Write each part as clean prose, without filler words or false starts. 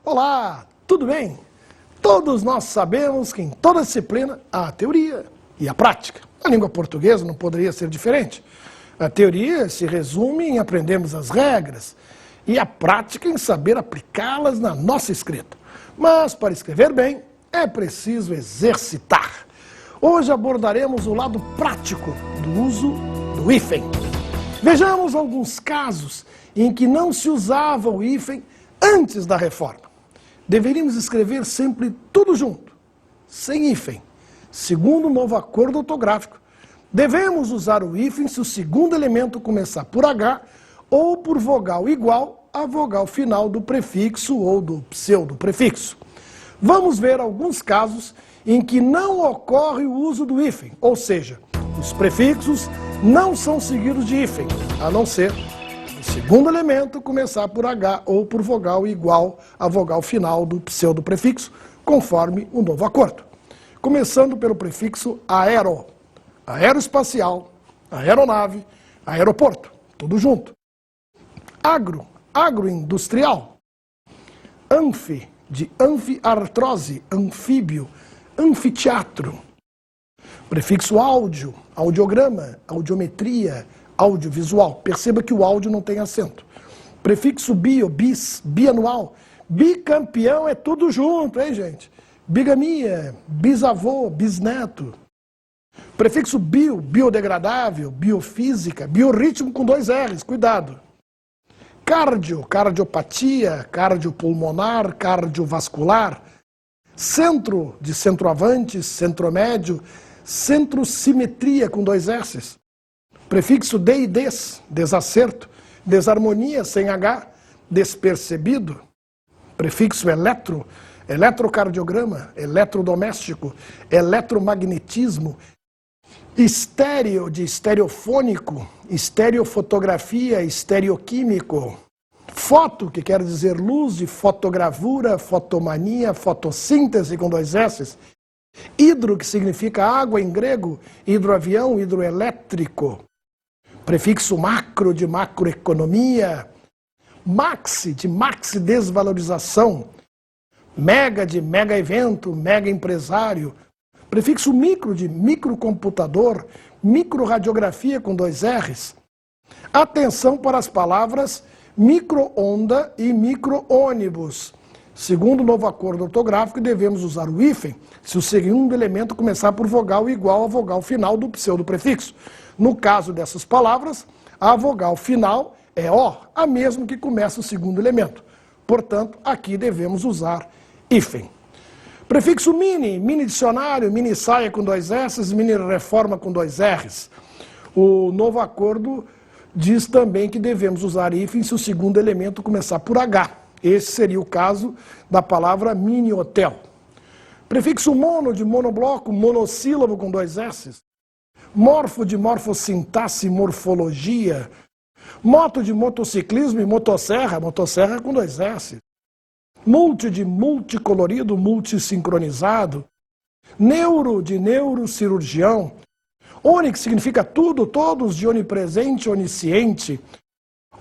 Olá, tudo bem? Todos nós sabemos que em toda disciplina há a teoria e a prática. A língua portuguesa não poderia ser diferente. A teoria se resume em aprendermos as regras e a prática em saber aplicá-las na nossa escrita. Mas para escrever bem, é preciso exercitar. Hoje abordaremos o lado prático do uso do hífen. Vejamos alguns casos em que não se usava o hífen antes da reforma. Deveríamos escrever sempre tudo junto, sem hífen. Segundo o novo acordo ortográfico, devemos usar o hífen se o segundo elemento começar por H ou por vogal igual à vogal final do prefixo ou do pseudo-prefixo. Vamos ver alguns casos em que não ocorre o uso do hífen, ou seja, os prefixos não são seguidos de hífen, a não ser o segundo elemento começar por H ou por vogal igual à vogal final do pseudo-prefixo, conforme o novo acordo. Começando pelo prefixo aero, aeroespacial, aeronave, aeroporto, tudo junto. Agro, agroindustrial. Anfi, de anfiartrose, anfíbio, anfiteatro. Prefixo áudio, audiograma, audiometria, audiovisual. Perceba que o áudio não tem acento. Prefixo bio, bis, bianual. Bicampeão é tudo junto, hein, gente? Bigamia, bisavô, bisneto. Prefixo bio, biodegradável, biofísica, biorritmo com 2 R's, cuidado. Cardio, cardiopatia, cardiopulmonar, cardiovascular. Centro, de centroavante, centromédio, centrosimetria com 2 S's. Prefixo de e des, desacerto, desarmonia sem H, despercebido. Prefixo eletro, eletrocardiograma, eletrodoméstico, eletromagnetismo. Estéreo, de estereofônico, estereofotografia, estereoquímico. Foto, que quer dizer luz, de fotogravura, fotomania, fotossíntese com 2 S's. Hidro, que significa água em grego, hidroavião, hidroelétrico. Prefixo macro, de macroeconomia. Maxi, de maxi desvalorização. Mega, de mega evento, mega empresário. Prefixo micro, de microcomputador, microradiografia com 2 R's. Atenção para as palavras micro-onda e micro-ônibus. Segundo o novo acordo ortográfico, devemos usar o hífen se o segundo elemento começar por vogal igual à vogal final do pseudo-prefixo. No caso dessas palavras, a vogal final é O, a mesma que começa o segundo elemento. Portanto, aqui devemos usar hífen. Prefixo mini, mini dicionário, mini saia com 2 S's, mini reforma com 2 R's. O novo acordo diz também que devemos usar hífen se o segundo elemento começar por H. Esse seria o caso da palavra mini hotel. Prefixo mono, de monobloco, monossílabo com 2 S's. Morfo, de morfossintaxe, morfologia. Moto, de motociclismo e motosserra, motosserra com 2 S's. Multi, de multicolorido, multissincronizado. Neuro, de neurocirurgião. Oni, que significa tudo, todos, de onipresente, onisciente.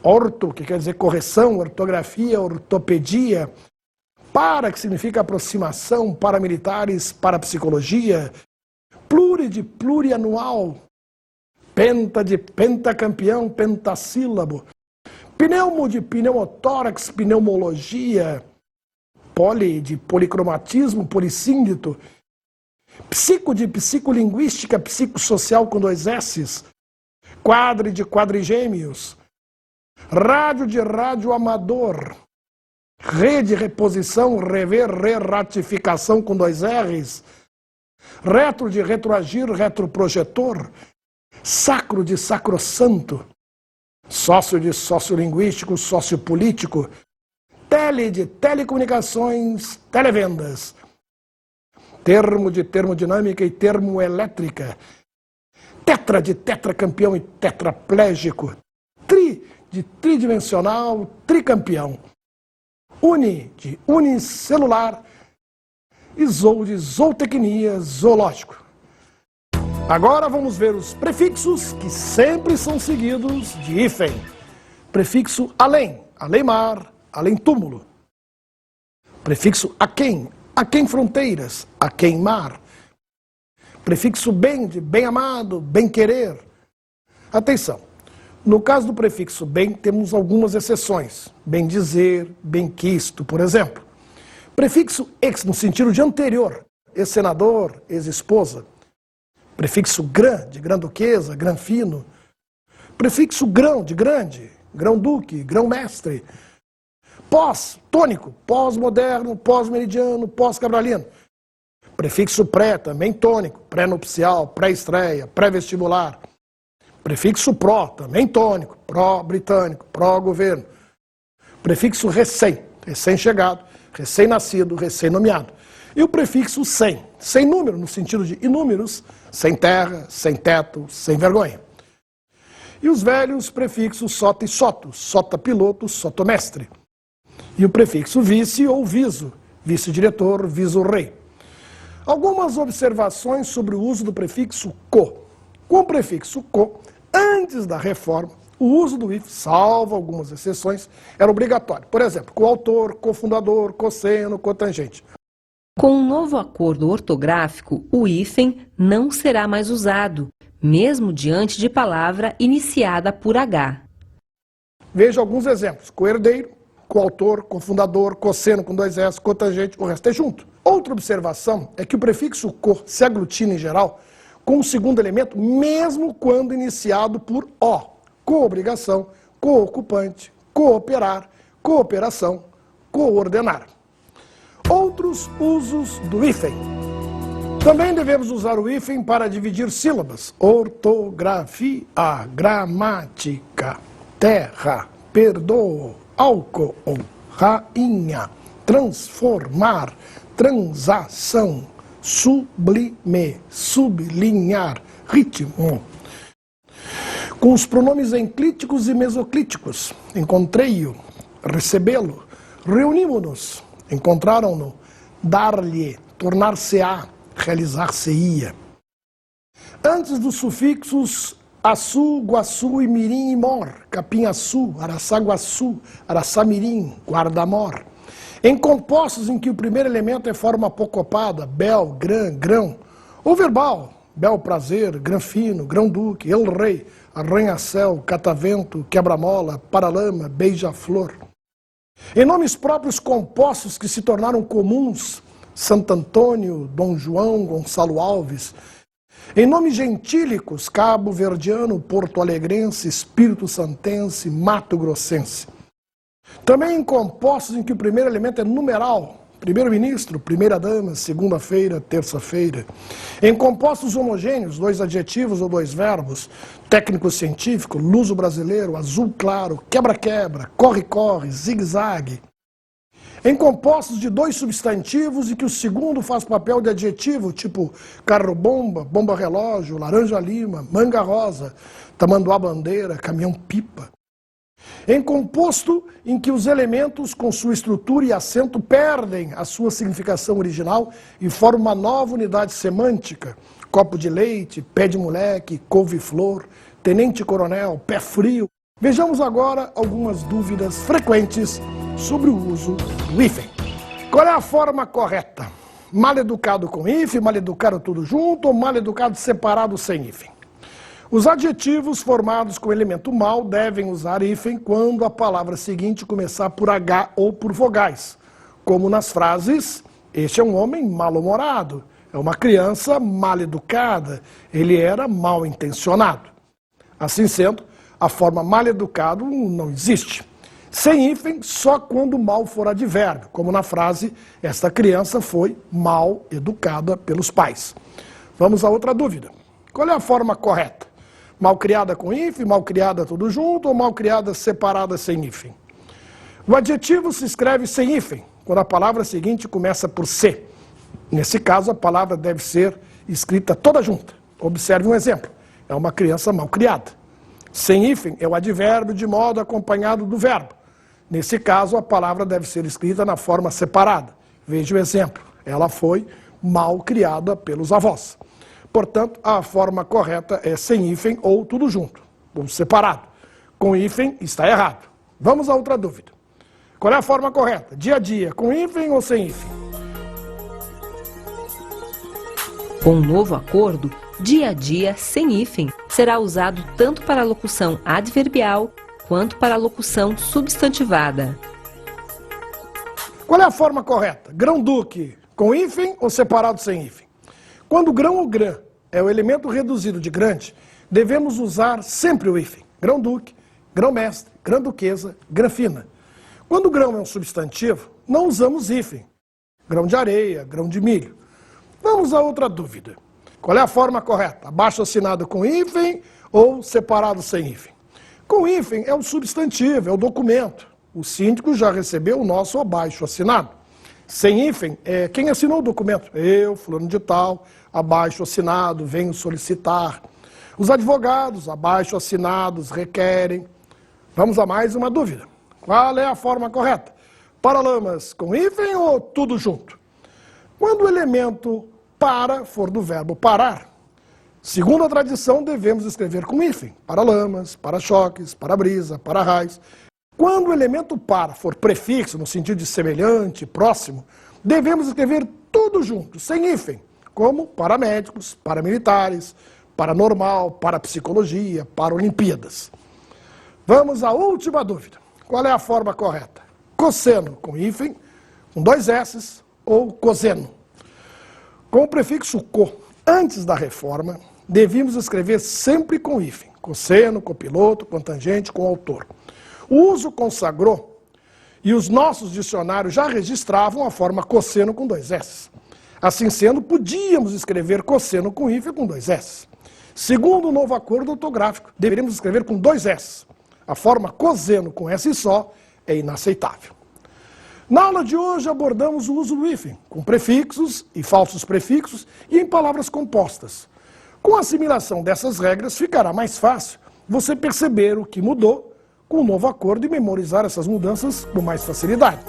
Orto, que quer dizer correção, ortografia, ortopedia. Para, que significa aproximação, paramilitares, parapsicologia. Pluri, de plurianual. Penta, de pentacampeão, pentassílabo. Pneumo, de pneumotórax, pneumologia. Poli, de policromatismo, polissíndito. Psico, de psicolinguística, psicossocial com 2 S's. Quadri, de quadrigêmeos. Rádio, de radioamador. Rede, reposição, rever, reratificação com 2 R's. Retro, de retroagir, retroprojetor. Sacro, de sacrossanto. Sócio, de sociolinguístico, sociopolítico. Tele, de telecomunicações, televendas. Termo, de termodinâmica e termoelétrica. Tetra, de tetracampeão e tetraplégico. Tri, de tridimensional, tricampeão. Uni, de unicelular. E zoo, de zootecnia, zoológico. Agora vamos ver os prefixos que sempre são seguidos de hífen. Prefixo além, além-mar, além-túmulo. Prefixo aquém fronteiras, aquém mar. Prefixo bem, de bem amado, bem querer. Atenção, no caso do prefixo bem, temos algumas exceções. Bem dizer, bem quisto, por exemplo. Prefixo ex, no sentido de anterior, ex-senador, ex-esposa. Prefixo grã, de grã-duquesa, grã-fino. Prefixo grão, de grande, grão-duque, grão-mestre. Pós, tônico, pós-moderno, pós-meridiano, pós-cabralino. Prefixo pré, também tônico, pré-nupcial, pré-estreia, pré-vestibular. Prefixo pró, também tônico, pró-britânico, pró-governo. Prefixo recém, recém-chegado, recém-nascido, recém-nomeado. E o prefixo sem número, no sentido de inúmeros, sem terra, sem teto, sem vergonha. E os velhos prefixos sota e soto, sota-piloto, sotomestre. E o prefixo vice ou viso, vice-diretor, viso-rei. Algumas observações sobre o uso do prefixo co. Com o prefixo co, antes da reforma, o uso do if, salvo algumas exceções, era obrigatório. Por exemplo, coautor, cofundador, cosseno, cotangente. Com um novo acordo ortográfico, o hífen não será mais usado, mesmo diante de palavra iniciada por H. Veja alguns exemplos. Coerdeiro, coautor, cofundador, cosseno com 2 S, cotangente, o resto é junto. Outra observação é que o prefixo co se aglutina em geral com o segundo elemento, mesmo quando iniciado por O. Co-obrigação, co-ocupante, cooperar, cooperação, coordenar. Outros usos do hífen. Também devemos usar o hífen para dividir sílabas. Ortografia, gramática, terra, perdoo, álcool, rainha, transformar, transação, sublime, sublinhar, ritmo. Com os pronomes enclíticos e mesoclíticos, encontrei-o, recebê-lo, reunimos-nos, encontraram-no, dar-lhe, tornar-se-á, realizar-se-ia. Antes dos sufixos açu, guaçu e mirim e mor, capim-açu, araçá-guaçu, araçá-mirim, guarda-mor. Em compostos em que o primeiro elemento é forma apocopada, bel, grã, grão, ou verbal, bel prazer, grã fino, grão-duque, el-rei, arranha-céu, catavento, quebra-mola, paralama, beija-flor. Em nomes próprios compostos que se tornaram comuns, Santo Antônio, Dom João, Gonçalo Alves. Em nomes gentílicos, Cabo Verdeano, Porto Alegrense, Espírito Santense, Mato Grossense. Também em compostos em que o primeiro elemento é numeral, primeiro-ministro, primeira-dama, segunda-feira, terça-feira. Em compostos homogêneos, 2 adjetivos ou 2 verbos, técnico-científico, luso-brasileiro, azul claro, quebra-quebra, corre-corre, zigue-zague. Em compostos de 2 substantivos e que o segundo faz papel de adjetivo, tipo carro-bomba, bomba-relógio, laranja-lima, manga-rosa, tamanduá-bandeira, caminhão-pipa. Em composto em que os elementos com sua estrutura e acento perdem a sua significação original e formam uma nova unidade semântica, copo de leite, pé de moleque, couve-flor, tenente-coronel, pé frio. Vejamos agora algumas dúvidas frequentes sobre o uso do hífen. Qual é a forma correta? Mal-educado com hífen, mal-educado tudo junto ou mal-educado separado sem hífen? Os adjetivos formados com elemento mal devem usar hífen quando a palavra seguinte começar por H ou por vogais, como nas frases, este é um homem mal-humorado, é uma criança mal-educada, ele era mal-intencionado. Assim sendo, a forma mal-educado não existe. Sem hífen, só quando o mal for advérbio, como na frase, esta criança foi mal educada pelos pais. Vamos a outra dúvida. Qual é a forma correta? Mal-criada com hífen, mal-criada tudo junto ou mal-criada separada sem hífen? O adjetivo se escreve sem hífen, quando a palavra seguinte começa por C. Nesse caso, a palavra deve ser escrita toda junta. Observe um exemplo. É uma criança mal-criada. Sem hífen é o advérbio de modo acompanhado do verbo. Nesse caso, a palavra deve ser escrita na forma separada. Veja o exemplo. Ela foi mal-criada pelos avós. Portanto, a forma correta é sem hífen ou tudo junto, ou separado. Com hífen está errado. Vamos a outra dúvida. Qual é a forma correta? Dia a dia, com hífen ou sem hífen? Com o novo acordo, dia a dia, sem hífen, será usado tanto para a locução adverbial quanto para a locução substantivada. Qual é a forma correta? Grão-duque, com hífen ou separado sem hífen? Quando grão ou grã é o elemento reduzido de grande, devemos usar sempre o hífen. Grão-duque, grão-mestre, grã-duquesa, grã-fina. Quando grão é um substantivo, não usamos hífen. Grão de areia, grão de milho. Vamos a outra dúvida. Qual é a forma correta? Abaixo-assinado com hífen ou separado sem hífen? Com hífen é o substantivo, é o documento. O síndico já recebeu o nosso abaixo-assinado. Sem hífen é quem assinou o documento. Eu, fulano de tal, abaixo-assinado, venho solicitar. Os advogados, abaixo-assinados, requerem. Vamos a mais uma dúvida. Qual é a forma correta? Paralamas com hífen ou tudo junto? Quando o elemento para for do verbo parar, segundo a tradição, devemos escrever com hífen. Paralamas, para-choques, para-brisa, para-raios. Quando o elemento para for prefixo, no sentido de semelhante, próximo, devemos escrever tudo junto, sem hífen, como paramédicos, paramilitares, paranormal, parapsicologia, paraolimpíadas. Vamos à última dúvida. Qual é a forma correta? Cosseno com hífen, com 2 S's, ou coseno. Com o prefixo co, antes da reforma, devíamos escrever sempre com hífen. Cosseno, copiloto, cotangente, com autor. O uso consagrou e os nossos dicionários já registravam a forma cosseno com 2 S. Assim sendo, podíamos escrever cosseno com hífen com 2 S. Segundo o novo acordo ortográfico, deveríamos escrever com 2 S. A forma coseno com S só é inaceitável. Na aula de hoje abordamos o uso do hífen, com prefixos e falsos prefixos e em palavras compostas. Com a assimilação dessas regras, ficará mais fácil você perceber o que mudou com o novo acordo e memorizar essas mudanças com mais facilidade.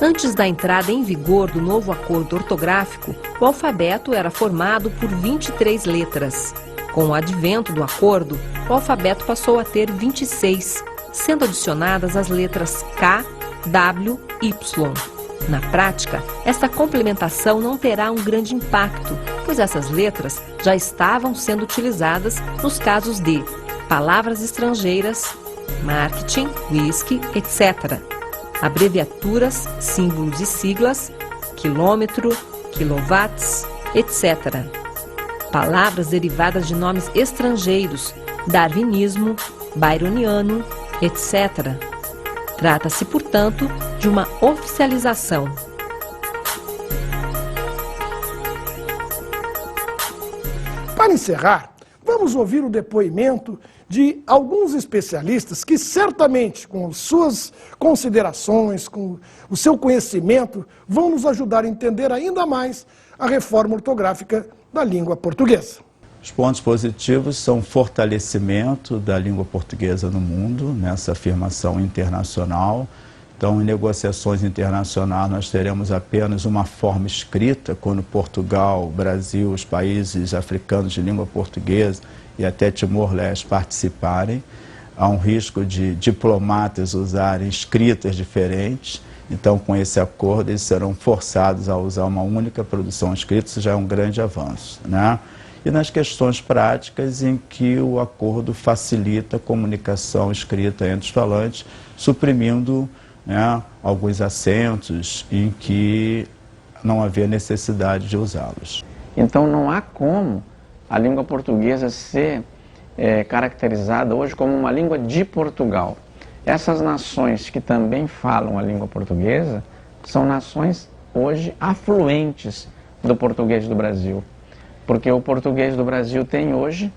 Antes da entrada em vigor do novo acordo ortográfico, o alfabeto era formado por 23 letras. Com o advento do acordo, o alfabeto passou a ter 26, sendo adicionadas as letras K, W, Y. Na prática, esta complementação não terá um grande impacto, pois essas letras já estavam sendo utilizadas nos casos de palavras estrangeiras, marketing, whisky, etc. Abreviaturas, símbolos e siglas, quilômetro, quilowatts, etc. Palavras derivadas de nomes estrangeiros, darwinismo, byroniano, etc. Trata-se, portanto, de uma oficialização. Para encerrar, vamos ouvir o depoimento de alguns especialistas que certamente, com suas considerações, com o seu conhecimento, vão nos ajudar a entender ainda mais a reforma ortográfica da língua portuguesa. Os pontos positivos são o fortalecimento da língua portuguesa no mundo, nessa afirmação internacional. Então, em negociações internacionais, nós teremos apenas uma forma escrita, quando Portugal, Brasil, os países africanos de língua portuguesa e até Timor-Leste participarem. Há um risco de diplomatas usarem escritas diferentes. Então, com esse acordo, eles serão forçados a usar uma única produção escrita, isso já é um grande avanço, né? E nas questões práticas em que o acordo facilita a comunicação escrita entre os falantes, suprimindo, né, alguns acentos em que não havia necessidade de usá-los. Então não há como a língua portuguesa ser caracterizada hoje como uma língua de Portugal. Essas nações que também falam a língua portuguesa são nações hoje afluentes do português do Brasil. Porque o português do Brasil tem hoje,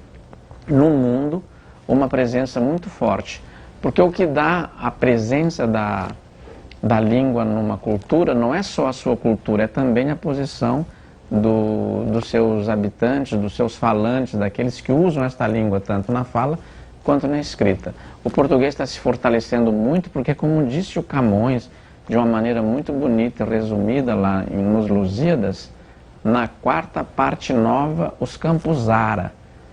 no mundo, uma presença muito forte. Porque o que dá a presença da língua numa cultura não é só a sua cultura, é também a posição dos seus habitantes, dos seus falantes, daqueles que usam esta língua tanto na fala quanto na escrita. O português está se fortalecendo muito porque, como disse o Camões, de uma maneira muito bonita e resumida lá nos Lusíadas, na quarta parte nova os campos ara,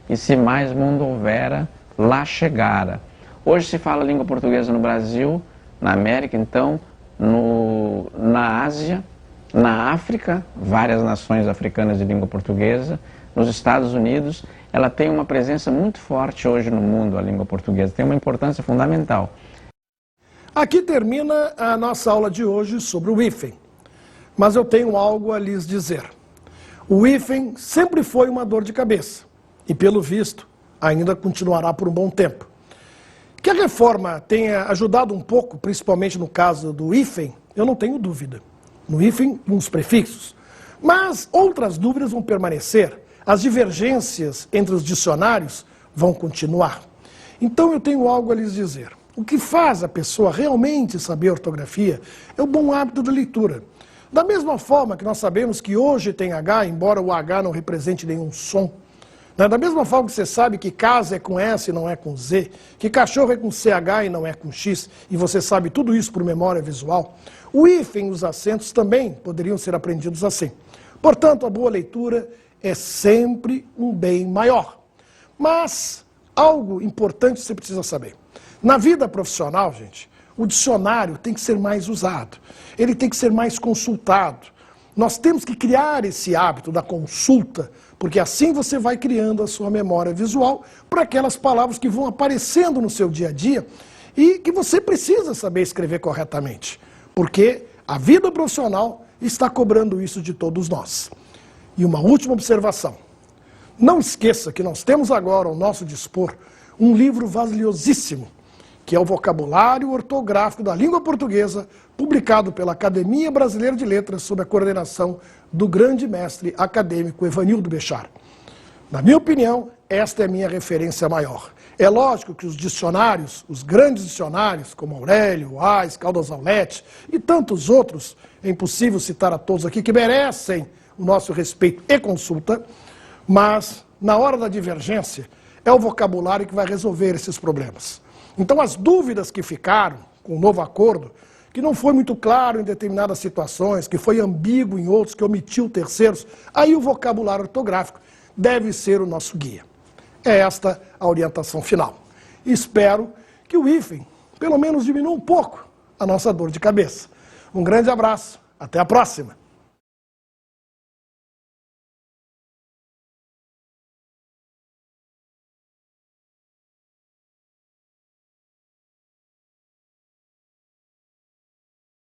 e se mais mundo houvera, lá chegara. Hoje se fala língua portuguesa no Brasil, na América, então, na Ásia, na África, várias nações africanas de língua portuguesa, nos Estados Unidos. Ela tem uma presença muito forte hoje no mundo, a língua portuguesa, tem uma importância fundamental. Aqui termina a nossa aula de hoje sobre o hífen, mas eu tenho algo a lhes dizer. O hífen sempre foi uma dor de cabeça e, pelo visto, ainda continuará por um bom tempo. Que a reforma tenha ajudado um pouco, principalmente no caso do hífen, eu não tenho dúvida. No hífen, uns prefixos. Mas outras dúvidas vão permanecer. As divergências entre os dicionários vão continuar. Então eu tenho algo a lhes dizer. O que faz a pessoa realmente saber ortografia é o bom hábito da leitura. Da mesma forma que nós sabemos que hoje tem H, embora o H não represente nenhum som. Da mesma forma que você sabe que casa é com S e não é com Z, que cachorro é com CH e não é com X, e você sabe tudo isso por memória visual, o hífen e os acentos também poderiam ser aprendidos assim. Portanto, a boa leitura é sempre um bem maior. Mas algo importante você precisa saber. Na vida profissional, gente, o dicionário tem que ser mais usado, ele tem que ser mais consultado. Nós temos que criar esse hábito da consulta, porque assim você vai criando a sua memória visual para aquelas palavras que vão aparecendo no seu dia a dia e que você precisa saber escrever corretamente, porque a vida profissional está cobrando isso de todos nós. E uma última observação. Não esqueça que nós temos agora ao nosso dispor um livro valiosíssimo, que é o Vocabulário Ortográfico da Língua Portuguesa, publicado pela Academia Brasileira de Letras, sob a coordenação do grande mestre acadêmico Evanildo Bechar. Na minha opinião, esta é a minha referência maior. É lógico que os dicionários, os grandes dicionários, como Aurélio, Ais, Caldas Aulete e tantos outros, é impossível citar a todos aqui, que merecem o nosso respeito e consulta, mas na hora da divergência é o vocabulário que vai resolver esses problemas. Então as dúvidas que ficaram com o novo acordo, que não foi muito claro em determinadas situações, que foi ambíguo em outros, que omitiu terceiros, aí o vocabulário ortográfico deve ser o nosso guia. É esta a orientação final. Espero que o hífen, pelo menos, diminua um pouco a nossa dor de cabeça. Um grande abraço, até a próxima!